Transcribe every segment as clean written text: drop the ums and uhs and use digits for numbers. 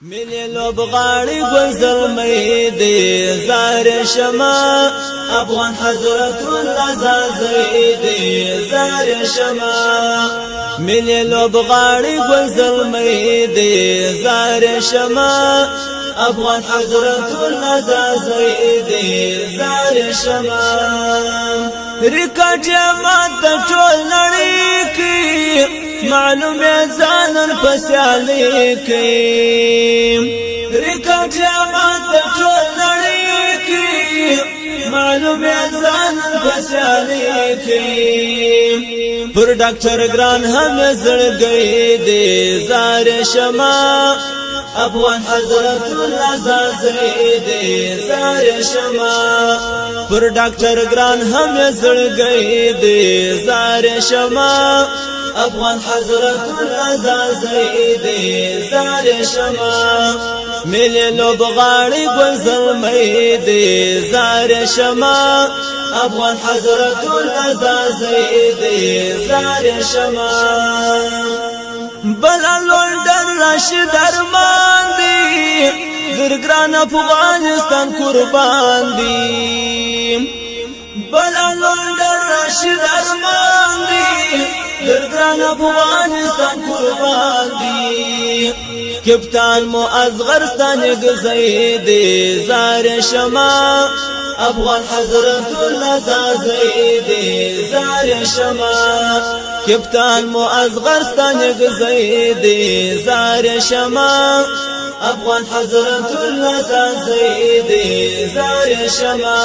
ملي لوبغاړي ګل مې دې زار شما افغان حضرت الله زازې دې زار شما ملي لوبغاړي ګل مې دې زار شما افغان حضرت الله زازې دې زار شما ریکټ مات ټول نړۍ کې معلوم ځانن پسالي کې ریکټ مات ټول نړۍ کې معلوم ځانن پسالي کې پر ډاکټر ګران هم زړګي دې زار شما افغان حضرت الله زازې دې زار شما پر ډاکټر ګران هم زړګي دې زار شما افغان حضرت الله زازې دې زار شما ملي لوبغاړي ګل مې دې زار شما افغان حضرت الله زازې دې زار شما بلا لندن راشد ارمان دی درګران افغانستان قربان دی بلا لندن راشد ارمان دی درګران افغانستان قربان دی کپتان مو ازغرستان گزئی دی زار شما افغان حضرت الله زازې دې زار شما کپتان مو ازغرستان گزئی دې زار شما افغان حضرت الله زازې دې زار شما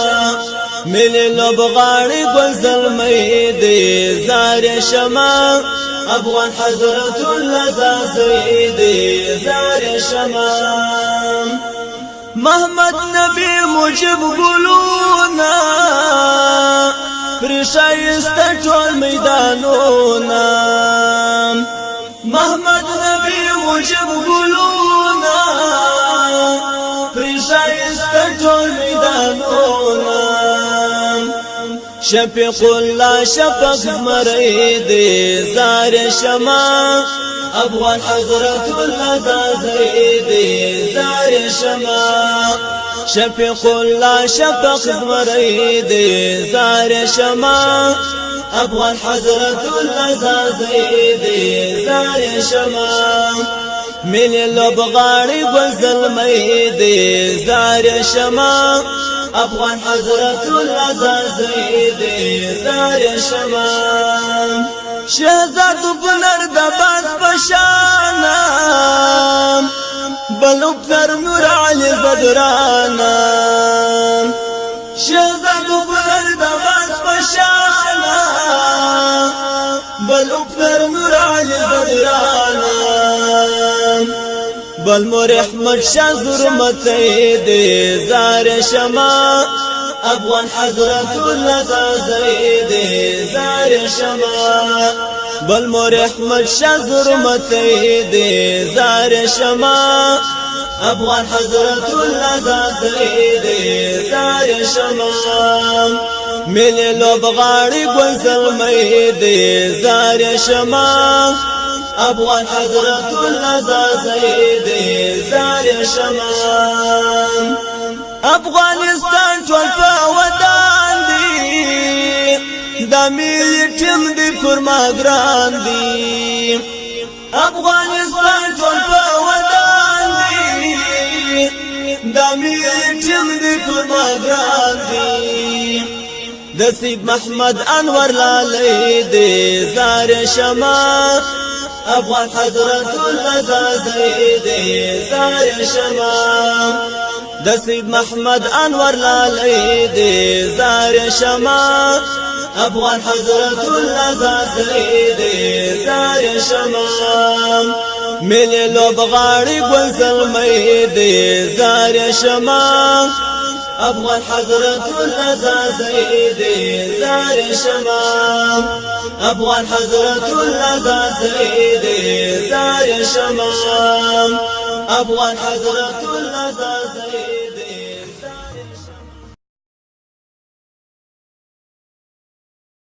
ملي لوبغاړي ګل مې دې زار شما افغان حضرت الله زازې دې زار شما محمد نبی مجب ګلونا پر شایسته ټول میدانونا محمد نبی مجب ګلونا پر شایسته ټول میدانونا شفیق الله شفق مری دې زار شما افغان حضرت الله زازې دې زار شما شفیق الله شفق مری دې زار شما افغان حضرت الله زازې دې زار شما ملي لوبغاړي ګل مې دې زار شما افغان حضرت الله زازې دې زار شما شهزاد بلر د باز پشانا بلو پر نور علی زدرانا شهزاد بلر د باز پشانا بلو پر نور علی زدرانا بل مور احمد شاه زرمته دې زار شما افغان حضرت الله زازې دې زار شما بل مور احمد شاه زرمته دې زار شما افغان حضرت الله زازې دې زار شما ملي لوبغاړي ګل مې دې زار شما افغان حضرت الله زازې دې زار شما افغانستان ټول په ودان دي د ملي ټیم دی پر ما ګران دي افغانستان ټول په ودان دي د ملي ټیم دی پر ما ګران دي د سید محمد انور لالې دې زار شما افغان حضرت الله زازې دې زار شما د سید محمد انور لالې دې زار شما افغان حضرت الله زازې دې زار شما ملي لوبغاړي ګل مې دې زار شما افغان حضرت الله زازې دې زار شما افغان حضرت الله زازې دې زار شما افغان حضرت الله زازې